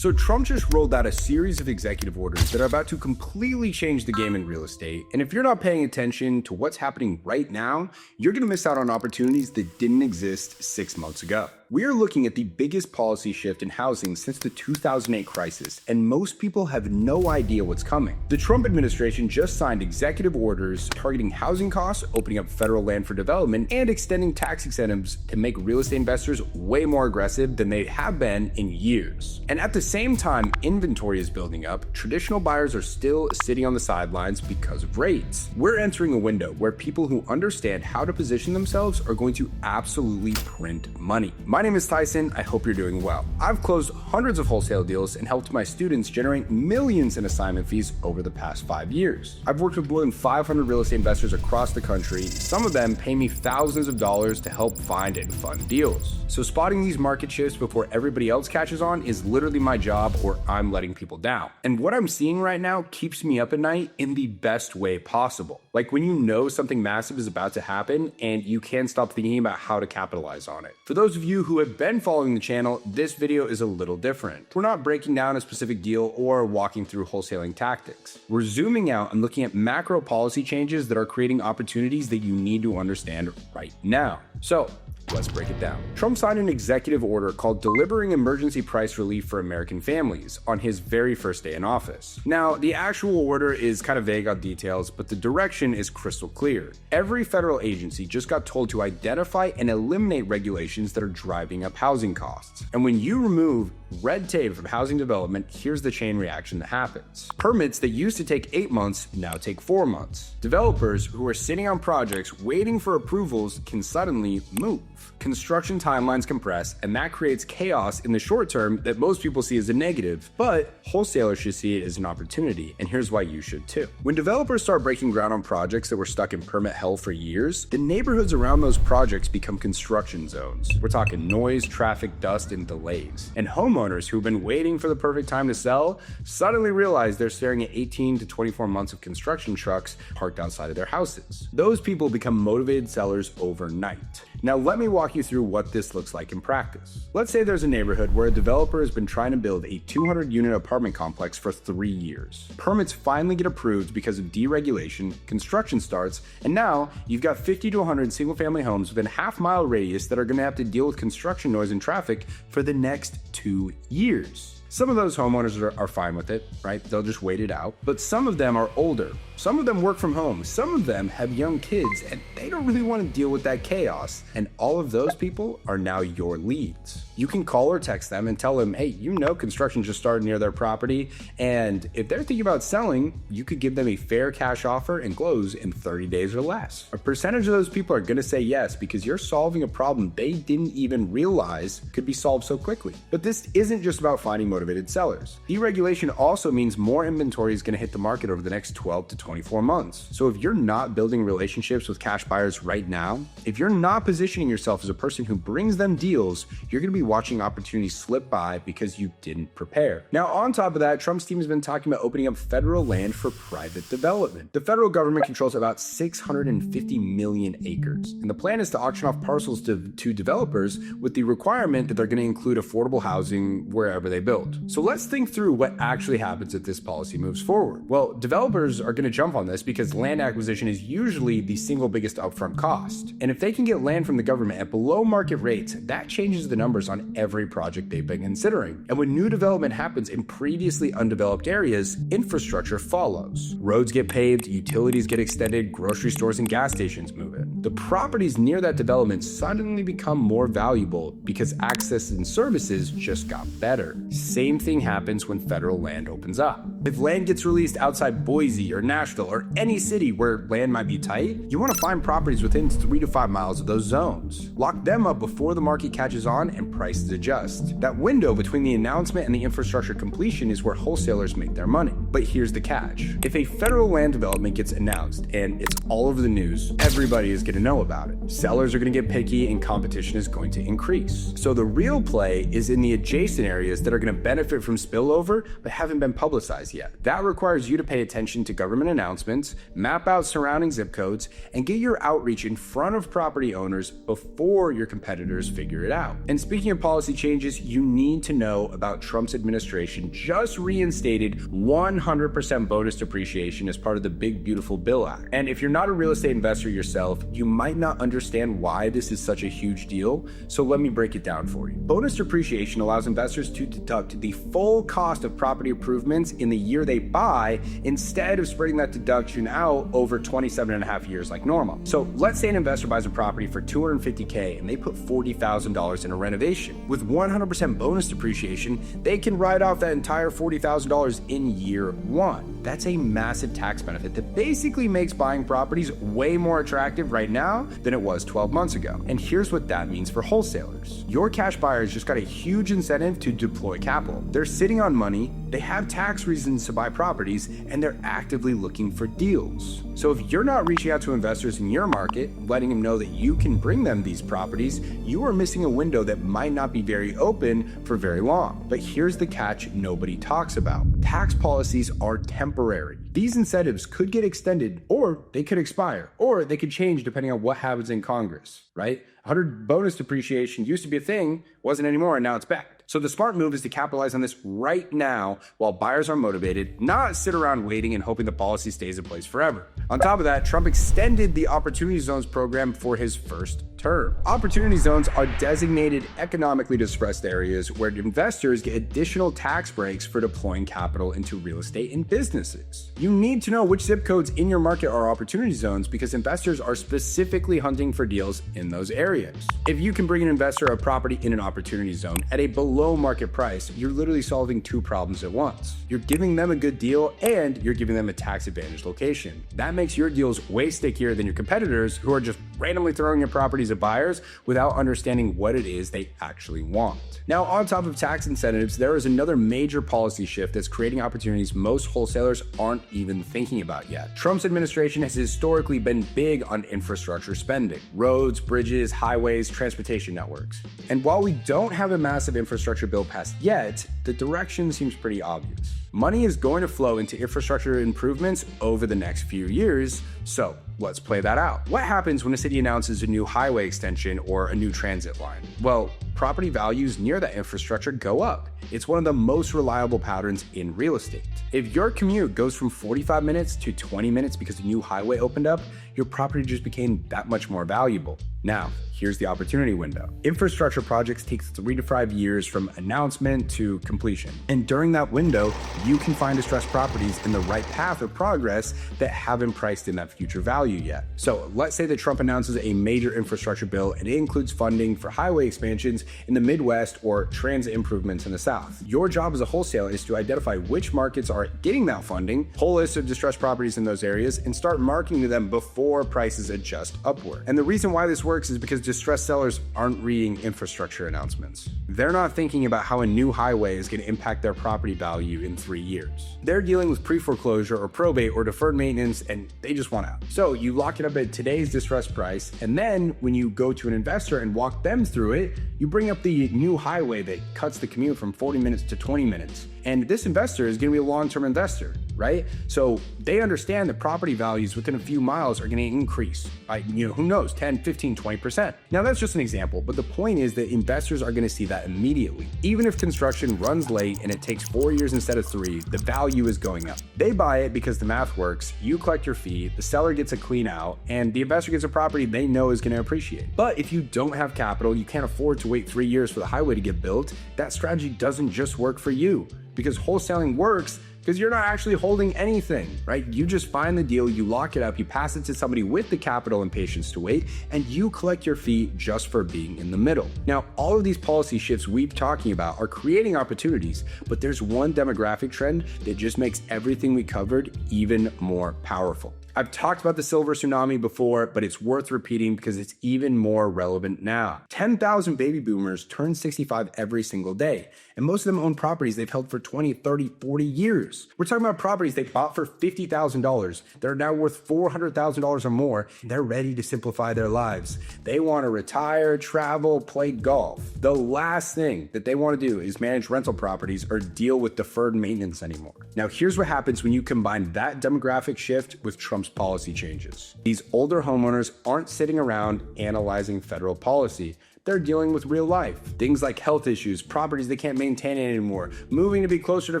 So Trump just rolled out a series of executive orders that are about to completely change the game in real estate. And if you're not paying attention to what's happening right now, you're going to miss out on opportunities that didn't exist 6 months ago. We are looking at the biggest policy shift in housing since the 2008 crisis, and most people have no idea what's coming. The Trump administration just signed executive orders targeting housing costs, opening up federal land for development, and extending tax incentives to make real estate investors way more aggressive than they have been in years. And at the same time inventory is building up, traditional buyers are still sitting on the sidelines because of rates. We're entering a window where people who understand how to position themselves are going to absolutely print money. My name is Tyson. I hope you're doing well. I've closed hundreds of wholesale deals and helped my students generate millions in assignment fees over the past 5 years. I've worked with more than 500 real estate investors across the country. Some of them pay me thousands of dollars to help find and fund deals. So spotting these market shifts before everybody else catches on is literally my job, or I'm letting people down. And what I'm seeing right now keeps me up at night in the best way possible. Like when you know something massive is about to happen and you can't stop thinking about how to capitalize on it. For those of you who have been following the channel, this video is a little different. We're not breaking down a specific deal or walking through wholesaling tactics. We're zooming out and looking at macro policy changes that are creating opportunities that you need to understand right now. So let's break it down. Trump signed an executive order called Delivering Emergency Price Relief for American Families on his very first day in office. Now, the actual order is kind of vague on details, but the direction is crystal clear. Every federal agency just got told to identify and eliminate regulations that are driving up housing costs. And when you remove red tape from housing development, here's the chain reaction that happens. Permits that used to take 8 months now take 4 months. Developers who are sitting on projects waiting for approvals can suddenly move. Construction timelines compress, and that creates chaos in the short term that most people see as a negative, but wholesalers should see it as an opportunity, and here's why you should too. When developers start breaking ground on projects that were stuck in permit hell for years, the neighborhoods around those projects become construction zones. We're talking noise, traffic, dust, and delays. And homeowners who've been waiting for the perfect time to sell suddenly realize they're staring at 18 to 24 months of construction trucks parked outside of their houses. Those people become motivated sellers overnight. Now let me walk you through what this looks like in practice. Let's say there's a neighborhood where a developer has been trying to build a 200-unit apartment complex for 3 years. Permits finally get approved because of deregulation, construction starts, and now you've got 50 to 100 single-family homes within a half-mile radius that are going to have to deal with construction noise and traffic for the next 2 years. Some of those homeowners are fine with it, right? They'll just wait it out. But some of them are older. Some of them work from home. Some of them have young kids, and they don't really want to deal with that chaos. And all of those people are now your leads. You can call or text them and tell them, hey, you know construction just started near their property, and if they're thinking about selling, you could give them a fair cash offer and close in 30 days or less. A percentage of those people are going to say yes because you're solving a problem they didn't even realize could be solved so quickly. But this isn't just about finding motivated sellers. Deregulation also means more inventory is going to hit the market over the next 12 to 24 months. So if you're not building relationships with cash buyers right now, if you're not positioning yourself as a person who brings them deals, you're going to be watching opportunities slip by because you didn't prepare. Now, on top of that, Trump's team has been talking about opening up federal land for private development. The federal government controls about 650 million acres, and the plan is to auction off parcels to developers with the requirement that they're going to include affordable housing wherever they build. So let's think through what actually happens if this policy moves forward. Well, developers are going to jump on this because land acquisition is usually the single biggest upfront cost. And if they can get land from the government at below market rates, that changes the numbers on every project they've been considering. And when new development happens in previously undeveloped areas, infrastructure follows. Roads get paved, utilities get extended, grocery stores and gas stations move in. The properties near that development suddenly become more valuable because access and services just got better. Same thing happens when federal land opens up. If land gets released outside Boise or Nashville or any city where land might be tight, you want to find properties within 3 to 5 miles of those zones. Lock them up before the market catches on and prices adjust. That window between the announcement and the infrastructure completion is where wholesalers make their money. But here's the catch. If a federal land development gets announced and it's all over the news, everybody is going to know about it. Sellers are going to get picky and competition is going to increase. So the real play is in the adjacent areas that are going to benefit from spillover but haven't been publicized yet. That requires you to pay attention to government announcements, map out surrounding zip codes, and get your outreach in front of property owners before your competitors figure it out. And speaking of policy changes, you need to know about Trump's administration just reinstated 100% bonus depreciation as part of the Big Beautiful Bill Act. And if you're not a real estate investor yourself, you might not understand why this is such a huge deal, so let me break it down for you. Bonus depreciation allows investors to deduct the full cost of property improvements in the year they buy instead of spreading that deduction out over 27 and a half years like normal. So let's say an investor buys a property for $250K and they put $40,000 in a renovation. With 100% bonus depreciation, they can write off that entire $40,000 in year one. That's a massive tax benefit that basically makes buying properties way more attractive right now than it was 12 months ago. And here's what that means for wholesalers. Your cash buyers just got a huge incentive to deploy capital. They're sitting on money, they have tax reasons to buy properties, and they're actively looking for deals. So if you're not reaching out to investors in your market, letting them know that you can bring them these properties, you are missing a window that might not be very open for very long. But here's the catch nobody talks about. Tax policies are temporary. These incentives could get extended, or they could expire, or they could change depending on what happens in Congress, right? 100 bonus depreciation used to be a thing, wasn't anymore, and now it's back. So the smart move is to capitalize on this right now while buyers are motivated, not sit around waiting and hoping the policy stays in place forever. On top of that, Trump extended the Opportunity Zones program for his first term. Opportunity zones are designated economically distressed areas where investors get additional tax breaks for deploying capital into real estate and businesses. You need to know which zip codes in your market are opportunity zones because investors are specifically hunting for deals in those areas. If you can bring an investor a property in an opportunity zone at a below market price, you're literally solving two problems at once. You're giving them a good deal and you're giving them a tax advantage location. That makes your deals way stickier than your competitors who are just randomly throwing your properties at buyers without understanding what it is they actually want. Now, on top of tax incentives, there is another major policy shift that's creating opportunities most wholesalers aren't even thinking about yet. Trump's administration has historically been big on infrastructure spending: roads, bridges, highways, transportation networks. And while we don't have a massive infrastructure bill passed yet, the direction seems pretty obvious. Money is going to flow into infrastructure improvements over the next few years, so let's play that out. What happens when a city announces a new highway extension or a new transit line? Well, property values near that infrastructure go up. It's one of the most reliable patterns in real estate. If your commute goes from 45 minutes to 20 minutes because a new highway opened up, your property just became that much more valuable. Now, here's the opportunity window. Infrastructure projects take 3 to 5 years from announcement to completion. And during that window, you can find distressed properties in the right path of progress that haven't priced in that future value yet. So let's say that Trump announces a major infrastructure bill and it includes funding for highway expansions in the Midwest or transit improvements in the South. Your job as a wholesaler is to identify which markets are getting that funding, pull lists of distressed properties in those areas, and start marketing them before prices adjust upward. And the reason why this works is because distressed sellers aren't reading infrastructure announcements. They're not thinking about how a new highway is going to impact their property value in 3 years. They're dealing with pre-foreclosure or probate or deferred maintenance, and they just want out. So you lock it up at today's distressed price, and then when you go to an investor and walk them through it, you bring up the new highway that cuts the commute from 40 minutes to 20 minutes. And this investor is going to be a long-term investor, right? So they understand that property values within a few miles are going to increase by, who knows, 10, 15, 20%. Now that's just an example, but the point is that investors are going to see that immediately. Even if construction runs late and it takes 4 years instead of 3, the value is going up. They buy it because the math works, you collect your fee, the seller gets a clean out, and the investor gets a property they know is going to appreciate. But if you don't have capital, you can't afford to wait 3 years for the highway to get built, that strategy doesn't just work for you. Because wholesaling works because you're not actually holding anything, right? You just find the deal, you lock it up, you pass it to somebody with the capital and patience to wait, and you collect your fee just for being in the middle. Now, all of these policy shifts we've talking about are creating opportunities, but there's one demographic trend that just makes everything we covered even more powerful. I've talked about the silver tsunami before, but it's worth repeating because it's even more relevant now. 10,000 baby boomers turn 65 every single day, and most of them own properties they've held for 20, 30, 40 years. We're talking about properties they bought for $50,000. They're now worth $400,000 or more, and they're ready to simplify their lives. They want to retire, travel, play golf. The last thing that they want to do is manage rental properties or deal with deferred maintenance anymore. Now, here's what happens when you combine that demographic shift with Trump's policy changes. These older homeowners aren't sitting around analyzing federal policy. They're dealing with real life. Things like health issues, properties they can't maintain anymore, moving to be closer to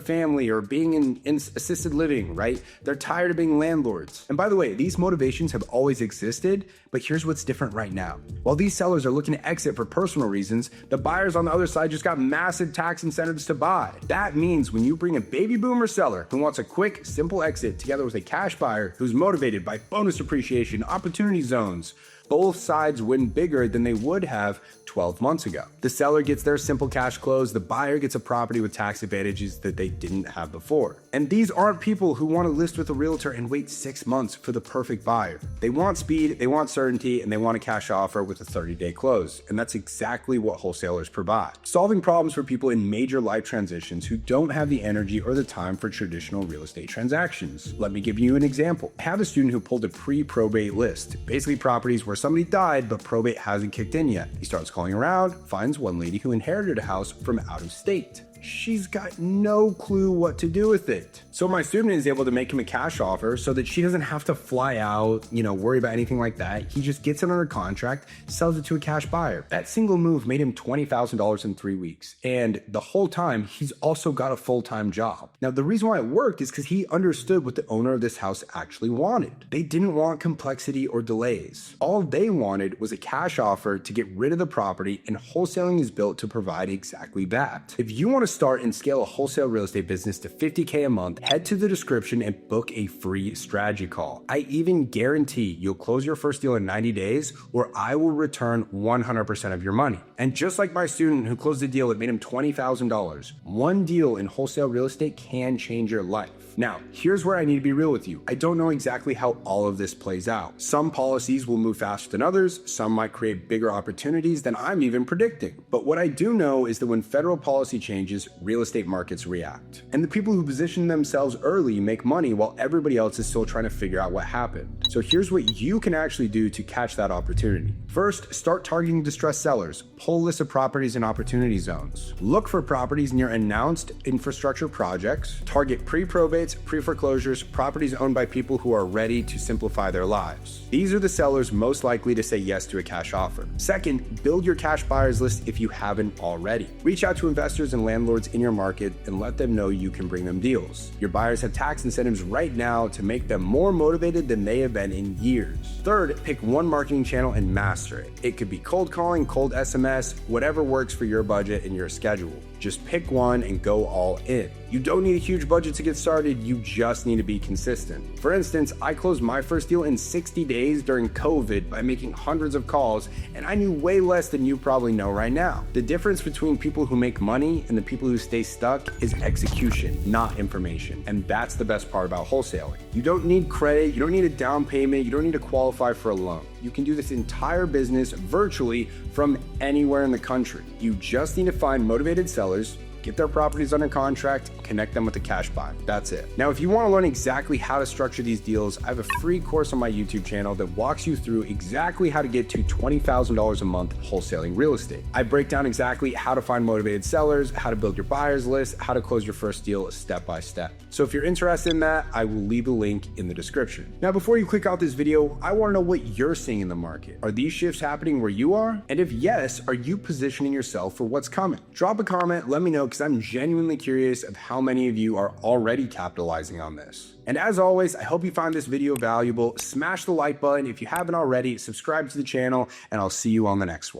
family, or being in assisted living, right? They're tired of being landlords. And by the way, these motivations have always existed, but here's what's different right now. While these sellers are looking to exit for personal reasons, the buyers on the other side just got massive tax incentives to buy. That means when you bring a baby boomer seller who wants a quick, simple exit together with a cash buyer who's motivated by bonus appreciation, opportunity zones, both sides win bigger than they would have 12 months ago. The seller gets their simple cash close, the buyer gets a property with tax advantages that they didn't have before. And these aren't people who want to list with a realtor and wait 6 months for the perfect buyer. They want speed, they want certainty, and they want a cash offer with a 30-day close. And that's exactly what wholesalers provide. Solving problems for people in major life transitions who don't have the energy or the time for traditional real estate transactions. Let me give you an example. I have a student who pulled a pre-probate list, basically properties where somebody died but probate hasn't kicked in yet. He starts calling around, finds one lady who inherited a house from out of state. She's got no clue what to do with it. So my student is able to make him a cash offer so that she doesn't have to fly out, worry about anything like that. He just gets it under contract, sells it to a cash buyer. That single move made him $20,000 in 3 weeks. And the whole time, he's also got a full-time job. Now, the reason why it worked is because he understood what the owner of this house actually wanted. They didn't want complexity or delays. All they wanted was a cash offer to get rid of the property, and wholesaling is built to provide exactly that. If you want to start and scale a wholesale real estate business to $50K a month, head to the description and book a free strategy call. I even guarantee you'll close your first deal in 90 days, or I will return 100% of your money. And just like my student who closed a deal that made him $20,000, one deal in wholesale real estate can change your life. Now, here's where I need to be real with you. I don't know exactly how all of this plays out. Some policies will move faster than others. Some might create bigger opportunities than I'm even predicting. But what I do know is that when federal policy changes, real estate markets react. And the people who position themselves early make money while everybody else is still trying to figure out what happened. So here's what you can actually do to catch that opportunity. First, start targeting distressed sellers. Pull lists of properties in opportunity zones. Look for properties near announced infrastructure projects. Target pre-probates, pre-foreclosures, properties owned by people who are ready to simplify their lives. These are the sellers most likely to say yes to a cash offer. Second, build your cash buyers list if you haven't already. Reach out to investors and landlords in your market and let them know you can bring them deals. Your buyers have tax incentives right now to make them more motivated than they have been in years. Third, pick one marketing channel and master it. It could be cold calling, cold SMS, whatever works for your budget and your schedule. Just pick one and go all in. You don't need a huge budget to get started, you just need to be consistent. For instance, I closed my first deal in 60 days during COVID by making hundreds of calls, and I knew way less than you probably know right now. The difference between people who make money and the people who stay stuck is execution, not information. And that's the best part about wholesaling. You don't need credit, you don't need a down payment, you don't need to qualify for a loan. You can do this entire business virtually from anywhere in the country. You just need to find motivated sellers, get their properties under contract, connect them with a cash buy. That's it. Now, if you want to learn exactly how to structure these deals, I have a free course on my YouTube channel that walks you through exactly how to get to $20,000 a month wholesaling real estate. I break down exactly how to find motivated sellers, how to build your buyers list, how to close your first deal step by step. So if you're interested in that, I will leave a link in the description. Now, before you click out this video, I want to know what you're seeing in the market. Are these shifts happening where you are? And if yes, are you positioning yourself for what's coming? Drop a comment, let me know, because I'm genuinely curious of how many of you are already capitalizing on this. And as always, I hope you found this video valuable. Smash the like button if you haven't already, subscribe to the channel, and I'll see you on the next one.